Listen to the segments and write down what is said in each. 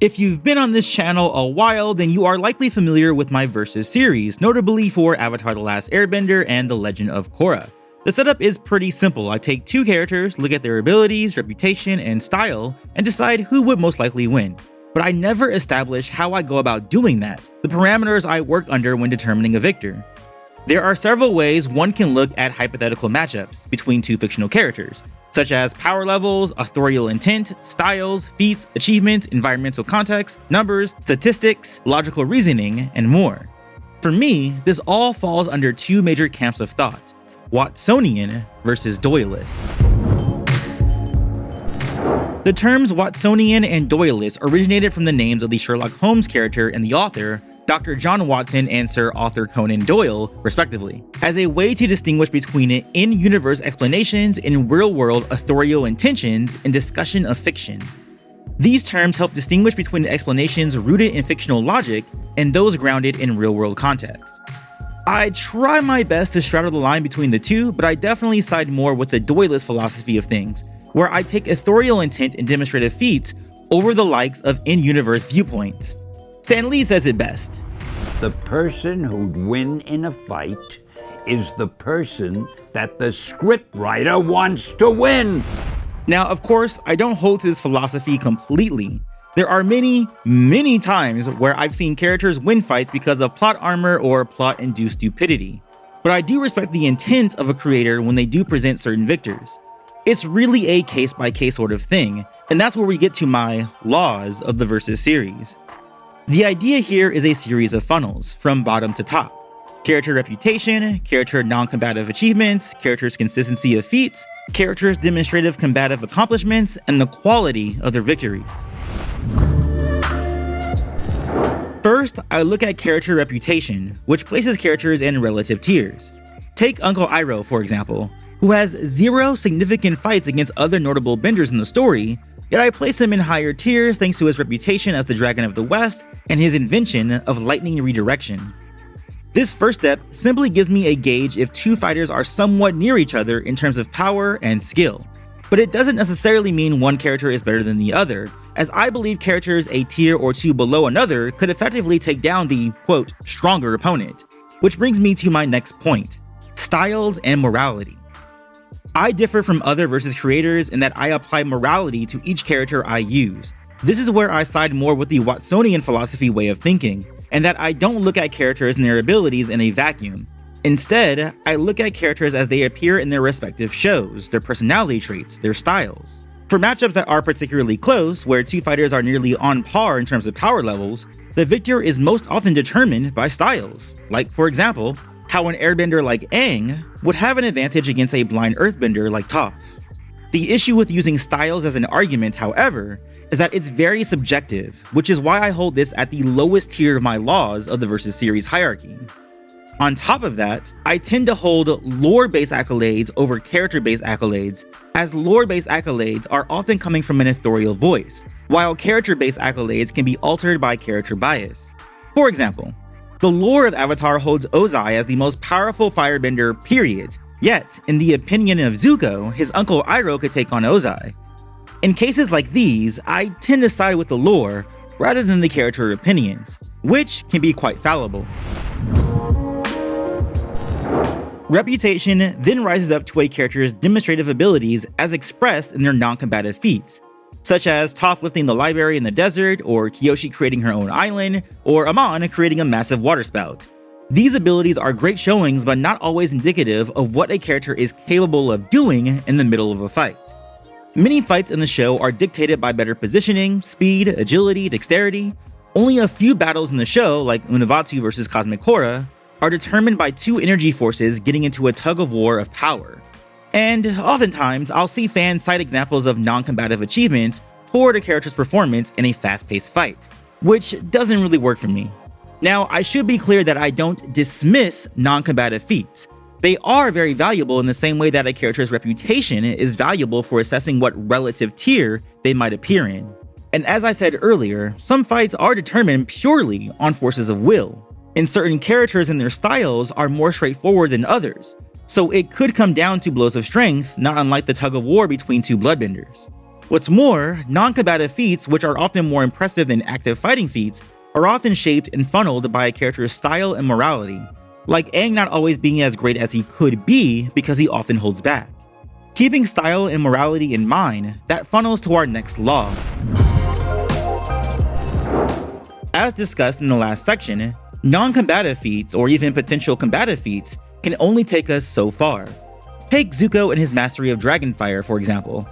If you've been on this channel a while, then you are likely familiar with my Versus series, notably for Avatar: The Last Airbender and The Legend of Korra. The setup is pretty simple. I take two characters, look at their abilities, reputation, and style, and decide who would most likely win. But I never establish how I go about doing that, the parameters I work under when determining a victor. There are several ways one can look at hypothetical matchups between two fictional characters, such as power levels, authorial intent, styles, feats, achievements, environmental context, numbers, statistics, logical reasoning, and more. For me, this all falls under two major camps of thought: Watsonian versus Doyleist. The terms Watsonian and Doyleist originated from the names of the Sherlock Holmes character and the author, Dr. John Watson and Sir Arthur Conan Doyle, respectively, as a way to distinguish between in-universe explanations and real-world authorial intentions in discussion of fiction. These terms help distinguish between explanations rooted in fictional logic and those grounded in real-world context. I try my best to straddle the line between the two, but I definitely side more with the Doyleist philosophy of things, where I take authorial intent and demonstrative feats over the likes of in-universe viewpoints. Stan Lee says it best: "The person who'd win in a fight is the person that the scriptwriter wants to win." Now, of course, I don't hold to this philosophy completely. There are many times where I've seen characters win fights because of plot armor or plot-induced stupidity. But I do respect the intent of a creator when they do present certain victors. It's really a case-by-case sort of thing, and that's where we get to my laws of the Versus series. The idea here is a series of funnels, from bottom to top. Character reputation, character non-combative achievements, character's consistency of feats, character's demonstrative combative accomplishments, and the quality of their victories. First, I look at character reputation, which places characters in relative tiers. Take Uncle Iroh, for example, who has zero significant fights against other notable benders in the story, yet I place him in higher tiers thanks to his reputation as the Dragon of the West and his invention of lightning redirection. This first step simply gives me a gauge if two fighters are somewhat near each other in terms of power and skill. But it doesn't necessarily mean one character is better than the other, as I believe characters a tier or two below another could effectively take down the, quote, stronger opponent. Which brings me to my next point: styles and morality. I differ from other Versus creators in that I apply morality to each character I use. This is where I side more with the Watsonian philosophy way of thinking, and that I don't look at characters and their abilities in a vacuum. Instead, I look at characters as they appear in their respective shows, their personality traits, their styles. For matchups that are particularly close, where two fighters are nearly on par in terms of power levels, the victor is most often determined by styles. Like, for example, how an airbender like Aang would have an advantage against a blind earthbender like Toph. The issue with using styles as an argument, however, is that it's very subjective, which is why I hold this at the lowest tier of my laws of the Versus series hierarchy. On top of that, I tend to hold lore-based accolades over character-based accolades, as lore-based accolades are often coming from an authorial voice, while character-based accolades can be altered by character bias. For example, the lore of Avatar holds Ozai as the most powerful firebender, period. Yet, in the opinion of Zuko, his uncle Iroh could take on Ozai. In cases like these, I tend to side with the lore rather than the character opinions, which can be quite fallible. Reputation then rises up to a character's demonstrative abilities as expressed in their non-combative feats, such as Toph lifting the library in the desert, or Kyoshi creating her own island, or Amon creating a massive waterspout. These abilities are great showings, but not always indicative of what a character is capable of doing in the middle of a fight. Many fights in the show are dictated by better positioning, speed, agility, dexterity. Only a few battles in the show, like Unavatu vs Cosmic Korra, are determined by two energy forces getting into a tug-of-war of power. And oftentimes, I'll see fans cite examples of non-combative achievements toward a character's performance in a fast-paced fight, which doesn't really work for me. Now, I should be clear that I don't dismiss non-combative feats. They are very valuable in the same way that a character's reputation is valuable for assessing what relative tier they might appear in. And as I said earlier, some fights are determined purely on forces of will, and certain characters and their styles are more straightforward than others, so it could come down to blows of strength, not unlike the tug-of-war between two bloodbenders. What's more, non-combative feats, which are often more impressive than active fighting feats, are often shaped and funneled by a character's style and morality, like Aang not always being as great as he could be because he often holds back. Keeping style and morality in mind, that funnels to our next law. As discussed in the last section, non-combative feats, or even potential combative feats, can only take us so far. Take Zuko and his mastery of Dragonfire, for example.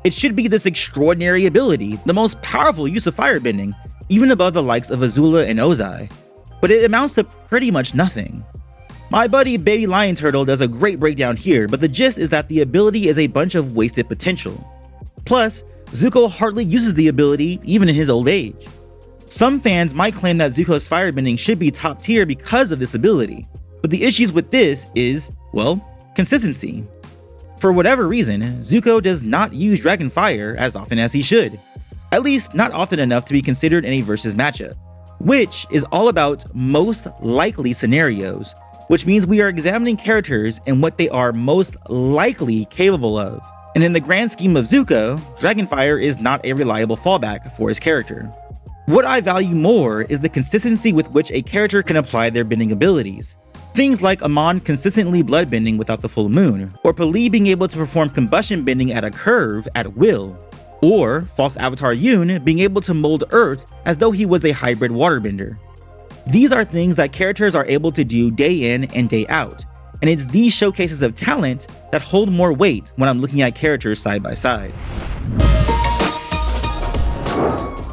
It should be this extraordinary ability, the most powerful use of firebending, even above the likes of Azula and Ozai. But it amounts to pretty much nothing. My buddy Baby Lion Turtle does a great breakdown here, but the gist is that the ability is a bunch of wasted potential. Plus, Zuko hardly uses the ability even in his old age. Some fans might claim that Zuko's firebending should be top tier because of this ability, but the issues with this is, well, consistency. For whatever reason, Zuko does not use Dragonfire as often as he should, at least not often enough to be considered in a versus matchup, which is all about most likely scenarios, which means we are examining characters and what they are most likely capable of. And in the grand scheme of Zuko, Dragonfire is not a reliable fallback for his character. What I value more is the consistency with which a character can apply their bending abilities. Things like Amon consistently bloodbending without the full moon, or Pali being able to perform combustion bending at a curve at will, or false avatar Yoon being able to mold Earth as though he was a hybrid waterbender. These are things that characters are able to do day in and day out, and it's these showcases of talent that hold more weight when I'm looking at characters side by side.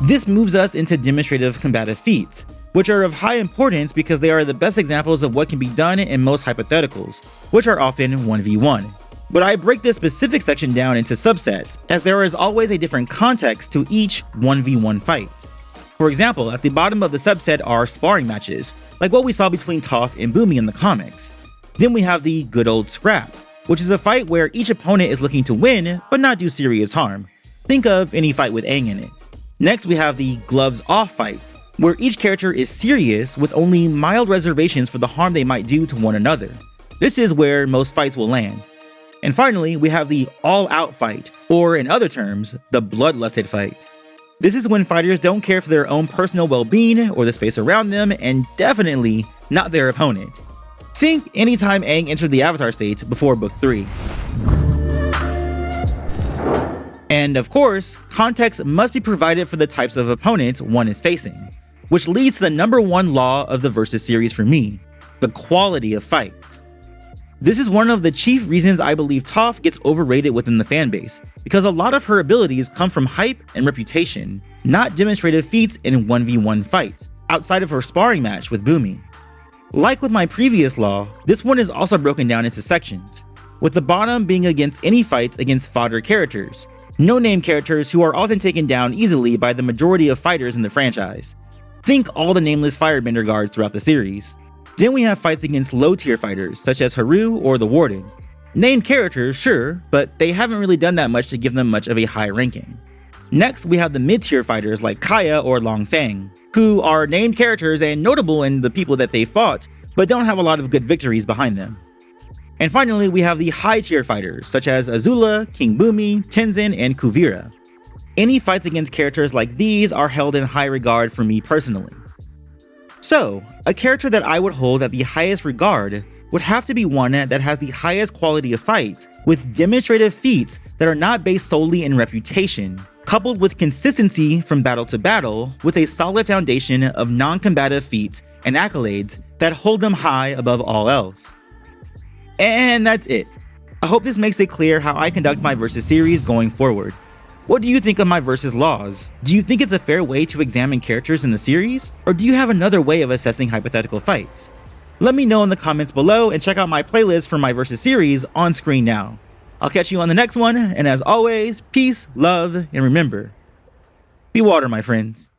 This moves us into demonstrative combative feats, which are of high importance because they are the best examples of what can be done in most hypotheticals, which are often 1v1. But I break this specific section down into subsets, as there is always a different context to each 1v1 fight. For example, at the bottom of the subset are sparring matches, like what we saw between Toph and Bumi in the comics. Then we have the good old scrap, which is a fight where each opponent is looking to win, but not do serious harm. Think of any fight with Aang in it. Next we have the gloves off fight, where each character is serious with only mild reservations for the harm they might do to one another. This is where most fights will land. And finally, we have the all-out fight, or in other terms, the bloodlusted fight. This is when fighters don't care for their own personal well-being or the space around them, and definitely not their opponent. Think anytime Aang entered the Avatar state before Book 3. And of course, context must be provided for the types of opponents one is facing, which leads to the number one law of the Versus series for me, the quality of fights. This is one of the chief reasons I believe Toph gets overrated within the fanbase, because a lot of her abilities come from hype and reputation, not demonstrative feats in 1v1 fights, outside of her sparring match with Bumi. Like with my previous law, this one is also broken down into sections, with the bottom being against any fights against fodder characters, no-name characters who are often taken down easily by the majority of fighters in the franchise. Think all the nameless firebender guards throughout the series. Then we have fights against low-tier fighters, such as Haru or the Warden. Named characters, sure, but they haven't really done that much to give them much of a high ranking. Next, we have the mid-tier fighters like Kaya or Long Feng, who are named characters and notable in the people that they fought, but don't have a lot of good victories behind them. And finally, we have the high-tier fighters, such as Azula, King Bumi, Tenzin, and Kuvira. Any fights against characters like these are held in high regard for me personally. So, a character that I would hold at the highest regard would have to be one that has the highest quality of fights, with demonstrative feats that are not based solely in reputation, coupled with consistency from battle to battle, with a solid foundation of non-combative feats and accolades that hold them high above all else. And that's it. I hope this makes it clear how I conduct my Versus series going forward. What do you think of my Versus laws? Do you think it's a fair way to examine characters in the series? Or do you have another way of assessing hypothetical fights? Let me know in the comments below and check out my playlist for my Versus series on screen now. I'll catch you on the next one, and as always, peace, love, and remember, be water, my friends.